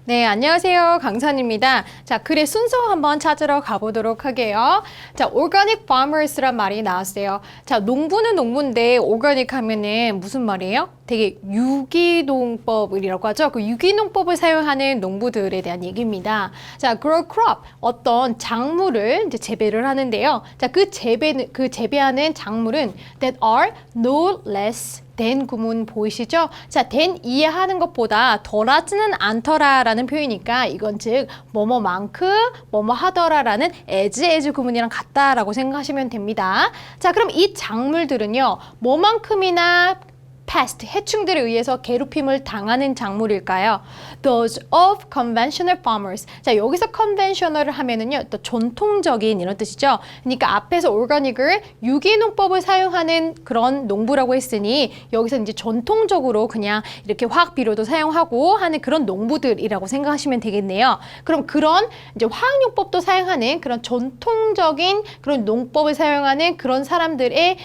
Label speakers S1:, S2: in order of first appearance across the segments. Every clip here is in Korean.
S1: 네, 안녕하세요. 강산입니다. 자, 글의 순서 한번 찾으러 가보도록 할게요. 자, organic farmers란 말이 나왔어요. 자, 농부는 농부인데 organic 하면은 무슨 말이에요? 되게 유기농법이라고 하죠. 그 유기농법을 사용하는 농부들에 대한 얘기입니다. 자, grow crop 어떤 작물을 이제 재배를 하는데요. 자, 그 재배하는 작물은 that are no less than 구문 보이시죠? 자, than 이해하는 것보다 덜하지는 않더라라는 표현이니까 이건 즉 뭐뭐만큼 뭐뭐 하더라라는 as 구문이랑 같다라고 생각하시면 됩니다. 자, 그럼 이 작물들은요, 뭐만큼이나 pest, 해충들에 의해서 괴롭힘을 당하는 작물일까요? Those of conventional farmers. 자, 여기서 conventional을 하면은요, 또 전통적인 이런 뜻이죠. 그러니까 앞에서 organic을 유기농법을 사용하는 그런 농부라고 했으니 여기서 이제 전통적으로 그냥 이렇게 화학 비료도 사용하고 하는 그런 농부들이라고 생각하시면 되겠네요. 그럼 그런 이제 화학용법도 사용하는 그런 전통적인 그런 농법을 사용하는 그런 사람들의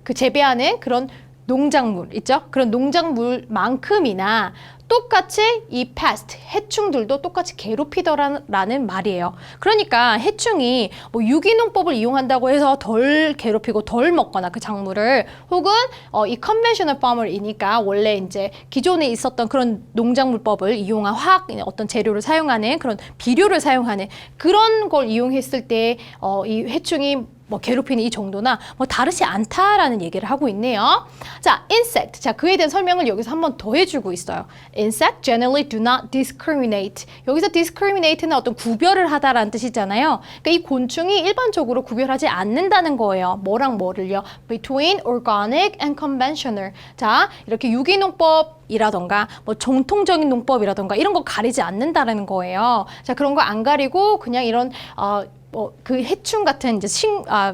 S1: 그 재배하는 그런 농작물 있죠? 그런 농작물만큼이나 똑같이 이 pest, 해충들도 똑같이 괴롭히더라는 말이에요. 그러니까 해충이 뭐 유기농법을 이용한다고 해서 덜 괴롭히고 덜 먹거나 그 작물을 혹은 이 conventional farmer이니까 원래 이제 기존에 있었던 그런 농작물법을 이용한 화학 어떤 재료를 사용하는 그런 비료를 사용하는 그런 걸 이용했을 때 이 해충이 뭐 괴롭히는 이 정도나 뭐 다르지 않다라는 얘기를 하고 있네요. 자, insect. 자, 그에 대한 설명을 여기서 한번 더 해주고 있어요. Insect generally do not discriminate. 여기서 discriminate는 어떤 구별을 하다라는 뜻이잖아요. 그러니까 이 곤충이 일반적으로 구별하지 않는다는 거예요. 뭐랑 뭐를요? Between organic and conventional. 자, 이렇게 유기농법이라던가 뭐 정통적인 농법이라던가 이런 거 가리지 않는다라는 거예요. 자, 그런 거 안 가리고 그냥 이런 그 해충 같은 이제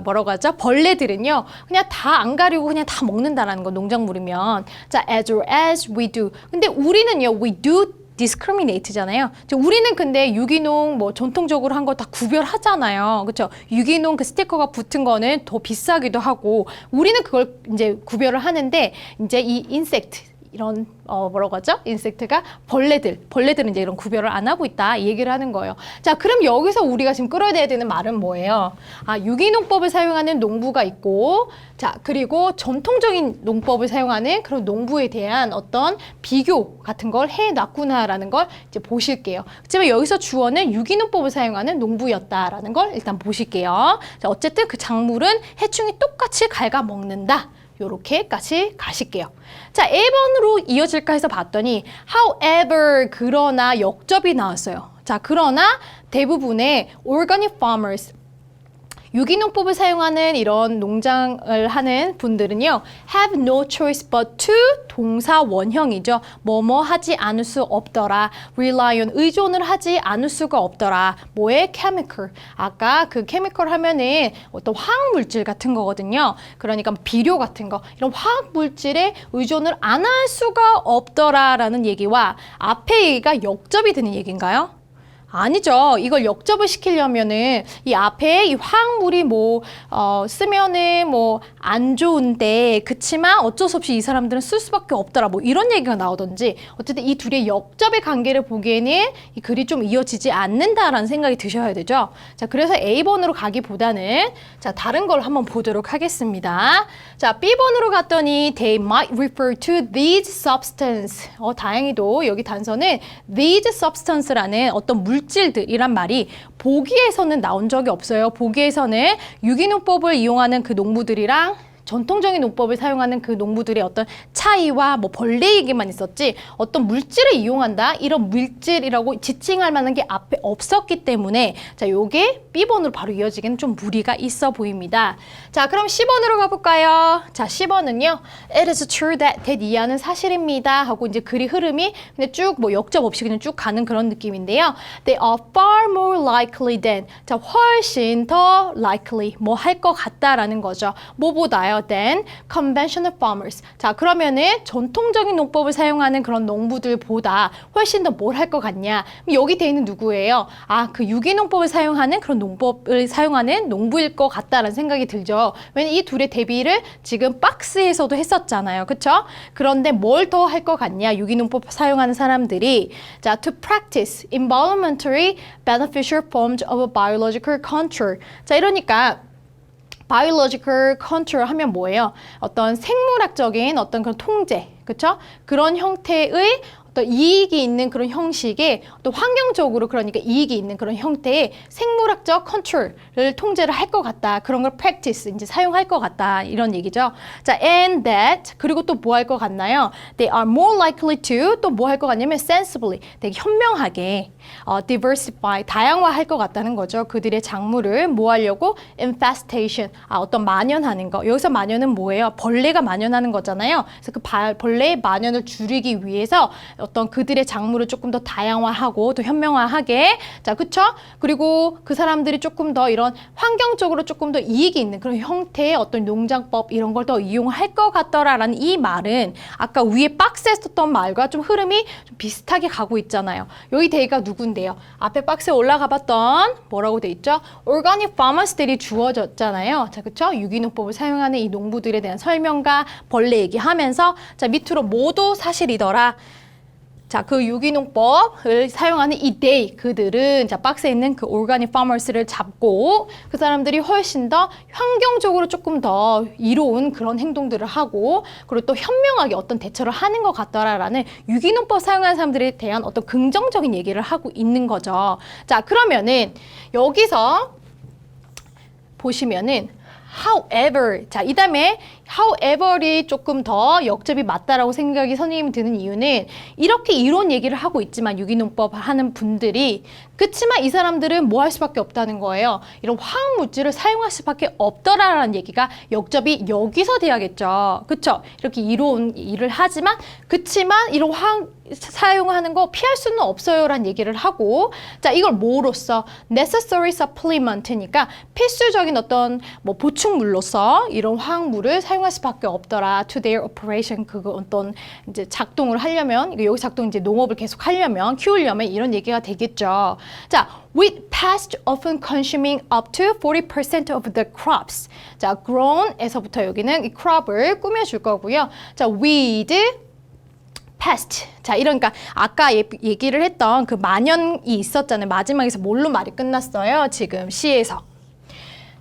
S1: 뭐라고 하죠? 벌레들은요, 그냥 다 안 가리고 그냥 다 먹는다라는 거, 농작물이면. 자, as we do. 근데 우리는요, we do discriminate잖아요. 우리는 근데 유기농 뭐 전통적으로 한 거 다 구별하잖아요. 그렇죠? 유기농 그 스티커가 붙은 거는 더 비싸기도 하고, 우리는 그걸 이제 구별을 하는데, 이제 이 인섹트, 이런 뭐라고 하죠? 인섹트가 벌레들은 이제 이런 구별을 안 하고 있다 이 얘기를 하는 거예요. 자, 그럼 여기서 우리가 지금 끌어내야 되는 말은 뭐예요? 아, 유기농법을 사용하는 농부가 있고, 자, 그리고 전통적인 농법을 사용하는 그런 농부에 대한 어떤 비교 같은 걸 해놨구나라는 걸 이제 보실게요. 하지만 여기서 주어는 유기농법을 사용하는 농부였다라는 걸 일단 보실게요. 자, 어쨌든 그 작물은 해충이 똑같이 갉아먹는다. 요렇게까지 가실게요. 자, 1번으로 이어질까 해서 봤더니 however, 그러나 역접이 나왔어요. 자, 그러나 대부분의 organic farmers, 유기농법을 사용하는 이런 농장을 하는 분들은요, have no choice but to 동사 원형이죠. 뭐뭐 하지 않을 수 없더라. rely on 의존을 하지 않을 수가 없더라. 뭐에? chemical. 아까 그 chemical 하면은 어떤 화학 물질 같은 거거든요. 그러니까 비료 같은 거, 이런 화학 물질에 의존을 안 할 수가 없더라라는 얘기와 앞에 얘기가 역접이 되는 얘기인가요? 아니죠. 이걸 역접을 시키려면은 이 앞에 이 화학물이 뭐 쓰면은 뭐 안 좋은데 그치만 어쩔 수 없이 이 사람들은 쓸 수밖에 없더라. 뭐 이런 얘기가 나오던지 어쨌든 이 둘의 역접의 관계를 보기에는 이 글이 좀 이어지지 않는다라는 생각이 드셔야 되죠. 자, 그래서 A번으로 가기보다는 자, 다른 걸 한번 보도록 하겠습니다. 자, B번으로 갔더니 they might refer to these substance. 다행히도 여기 단서는 these substance라는 어떤 물질들이란 말이 보기에서는 나온 적이 없어요. 보기에서는 유기농법을 이용하는 그 농부들이랑 전통적인 농법을 사용하는 그 농부들의 어떤 차이와 뭐 벌레 얘기만 있었지 어떤 물질을 이용한다 이런 물질이라고 지칭할 만한 게 앞에 없었기 때문에 자, 요게 B번으로 바로 이어지기는 좀 무리가 있어 보입니다. 자, 그럼 C번으로 가볼까요? 자, C번은요, it is true that 이하는 사실입니다 하고 이제 글이 흐름이 근데 쭉 뭐 역접 없이 그냥 쭉 가는 그런 느낌인데요. They are far more likely than. 자, 훨씬 더 likely 뭐 할 것 같다라는 거죠. 뭐보다요. than conventional farmers. 자, 그러면은 전통적인 농법을 사용하는 그런 농부들보다 훨씬 더 뭘 할 것 같냐? 여기 돼 있는 누구예요? 아, 그 유기농법을 사용하는 그런 농법을 사용하는 농부일 것 같다라는 생각이 들죠. 왜냐면 이 둘의 대비를 지금 박스에서도 했었잖아요. 그쵸? 그런데 뭘 더 할 것 같냐? 유기농법 사용하는 사람들이 자, to practice environmentally beneficial forms of biological control. 자, 이러니까 biological control 하면 뭐예요? 어떤 생물학적인 어떤 그런 통제, 그쵸? 그런 형태의 어떤 이익이 있는 그런 형식의 또 환경적으로 그러니까 이익이 있는 그런 형태의 생물학적 컨트롤을 통제를 할 것 같다. 그런 걸 practice 이제 사용할 것 같다. 이런 얘기죠. 자, and that 그리고 또 뭐 할 것 같나요? They are more likely to 또 뭐 할 것 같냐면 sensibly 되게 현명하게 diversify 다양화할 것 같다는 거죠. 그들의 작물을 뭐 하려고 infestation 어떤 만연하는 거. 여기서 만연은 뭐예요? 벌레가 만연하는 거잖아요. 그래서 그 벌레의 만연을 줄이기 위해서 어떤 그들의 작물을 조금 더 다양화하고 또 현명화하게 자, 그쵸? 그리고 그 사람들이 조금 더 이런 환경적으로 조금 더 이익이 있는 그런 형태의 어떤 농장법 이런 걸 더 이용할 것 같더라라는 이 말은 아까 위에 박스에 썼던 말과 좀 흐름이 좀 비슷하게 가고 있잖아요. 여기 대가 누군데요? 앞에 박스에 올라가 봤던 뭐라고 돼 있죠? organic farmers들이 주어졌잖아요. 자, 그쵸? 유기농법을 사용하는 이 농부들에 대한 설명과 벌레 얘기하면서 자, 밑으로 모두 사실이더라. 자, 그 유기농법을 사용하는 이 they, 그들은 자, 박스에 있는 그 organic farmers를 잡고 그 사람들이 훨씬 더 환경적으로 조금 더 이로운 그런 행동들을 하고 그리고 또 현명하게 어떤 대처를 하는 것 같더라라는 유기농법 사용하는 사람들에 대한 어떤 긍정적인 얘기를 하고 있는 거죠. 자, 그러면은 여기서 보시면은 however, 자, 이 다음에 however이 조금 더 역접이 맞다라고 생각이 선생님이 드는 이유는 이렇게 이론 얘기를 하고 있지만 유기농법 하는 분들이 그치만 이 사람들은 뭐 할 수밖에 없다는 거예요. 이런 화학 물질을 사용할 수밖에 없더라라는 얘기가 역접이 여기서 돼야겠죠. 그쵸? 이렇게 이론 일을 하지만 그치만 이런 화학 사용하는 거 피할 수는 없어요라는 얘기를 하고 자, 이걸 뭐로써 necessary supplement니까 필수적인 어떤 뭐 보충물로서 이런 화학물을 사용할 수밖에 없더라. to their operation 그거 어떤 이제 작동을 하려면 여기 작동 이제 농업을 계속 하려면 키우려면 이런 얘기가 되겠죠. 자, with past often consuming up to 40% of the crops. 자, grown에서부터 여기는 이 crop을 꾸며줄 거고요. 자, with pest. 자, 이러니까 아까 얘기를 했던 그 만연이 있었잖아요. 마지막에서 뭘로 말이 끝났어요? 지금 시에서.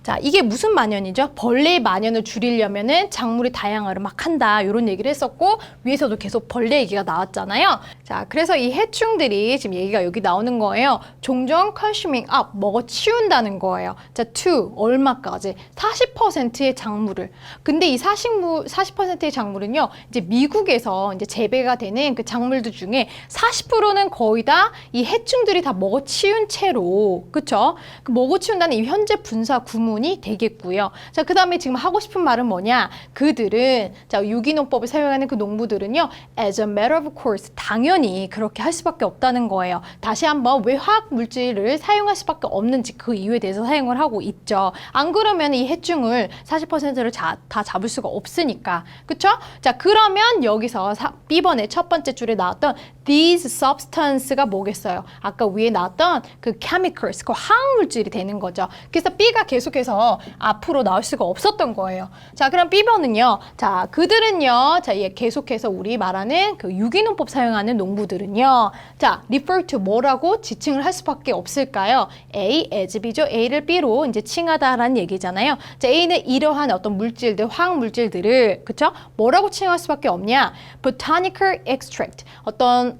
S1: 자, 이게 무슨 만연이죠? 벌레의 만연을 줄이려면은 작물이 다양화를 막 한다. 이런 얘기를 했었고 위에서도 계속 벌레 얘기가 나왔잖아요. 자, 그래서 이 해충들이 지금 얘기가 여기 나오는 거예요. 종종 consuming up, 먹어 치운다는 거예요. 자, to 얼마까지? 40%의 작물을. 근데 이 40%의 작물은요. 이제 미국에서 이제 재배가 되는 그 작물들 중에 40%는 거의 다 이 해충들이 다 먹어 치운 채로, 그쵸? 그 먹어 치운다는 이 현재 분사 구문이 되겠고요. 자, 그 다음에 지금 하고 싶은 말은 뭐냐? 그들은, 자, 유기농법을 사용하는 그 농부들은요, as a matter of course, 당연히 그렇게 할 수밖에 없다는 거예요. 다시 한번 왜 화학 물질을 사용할 수밖에 없는지 그 이유에 대해서 사용을 하고 있죠. 안 그러면 이 해충을 40%를 다 잡을 수가 없으니까. 그쵸? 자, 그러면 여기서 B번의 첫 번째 줄에 나왔던 these substance가 뭐겠어요? 아까 위에 나왔던 그 chemicals, 그 화학 물질이 되는 거죠. 그래서 B가 계속해서 앞으로 나올 수가 없었던 거예요. 자, 그럼 B번은요. 자, 그들은요. 자, 얘 계속해서 우리 말하는 그 유기농법 사용하는 농부들은요. 자, refer to 뭐라고 지칭을 할 수밖에 없을까요? A, as B죠. A를 B로 이제 칭하다라는 얘기잖아요. 자, A는 이러한 어떤 물질들, 화학 물질들을, 그쵸? 뭐라고 칭할 수밖에 없냐? botanical extract. 어떤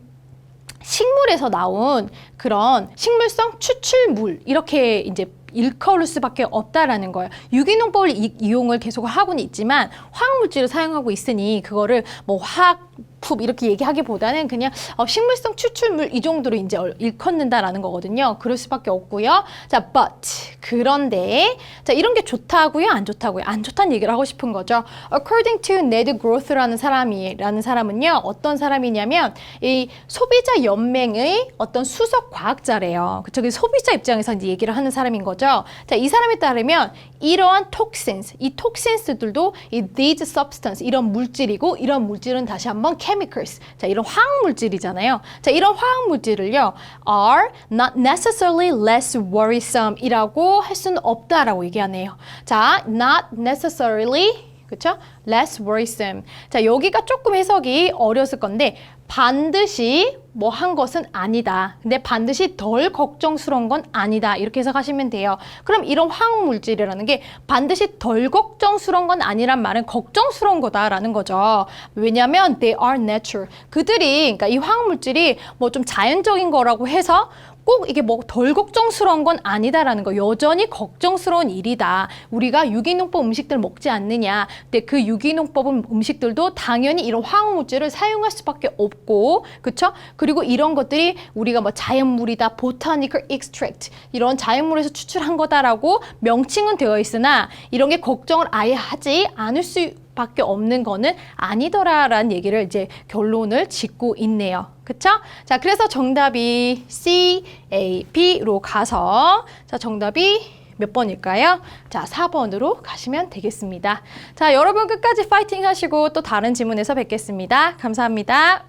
S1: 식물에서 나온 그런 식물성 추출물 이렇게 이제 일컬을 수밖에 없다라는 거예요. 유기농법을 이용을 계속 하고는 있지만 화학물질을 사용하고 있으니 그거를 뭐 화학 푹 이렇게 얘기하기보다는 그냥 식물성 추출물 이 정도로 이제 일컫는다라는 거거든요. 그럴 수밖에 없고요. 자, but 그런데 자 이런 게 좋다고요, 안 좋다고요? 안 좋다는 얘기를 하고 싶은 거죠. According to Ned Groth라는 사람은요, 어떤 사람이냐면 이 소비자 연맹의 어떤 수석 과학자래요. 그쵸? 소비자 입장에서 이제 얘기를 하는 사람인 거죠. 자, 이 사람에 따르면 이러한 toxins, 이 toxins들도 이 these substance 이런 물질이고 이런 물질은 다시 한번 chemicals. 자, 이런 화학 물질이잖아요. 자, 이런 화학 물질을요, are not necessarily less worrisome이라고 할 수는 없다라고 얘기하네요. 자, not necessarily 그쵸? less worrisome. 자, 여기가 조금 해석이 어려웠을 건데 반드시 뭐 한 것은 아니다. 근데 반드시 덜 걱정스러운 건 아니다. 이렇게 해석하시면 돼요. 그럼 이런 화학 물질이라는 게 반드시 덜 걱정스러운 건 아니란 말은 걱정스러운 거다라는 거죠. 왜냐하면 they are natural. 그들이 그러니까 이 화학 물질이 뭐 좀 자연적인 거라고 해서 꼭 이게 뭐 덜 걱정스러운 건 아니다라는 거. 여전히 걱정스러운 일이다. 우리가 유기농법 음식들 먹지 않느냐. 근데 그 유기농법 음식들도 당연히 이런 화학물질을 사용할 수밖에 없고, 그쵸? 그리고 이런 것들이 우리가 뭐 자연물이다, botanical extract 이런 자연물에서 추출한 거다라고 명칭은 되어 있으나 이런 게 걱정을 아예 하지 않을 수 밖에 없는 거는 아니더라라는 얘기를 이제 결론을 짓고 있네요. 그쵸? 자, 그래서 정답이 C, A, B로 가서 자, 정답이 몇 번일까요? 자, 4번으로 가시면 되겠습니다. 자, 여러분 끝까지 파이팅 하시고 또 다른 지문에서 뵙겠습니다. 감사합니다.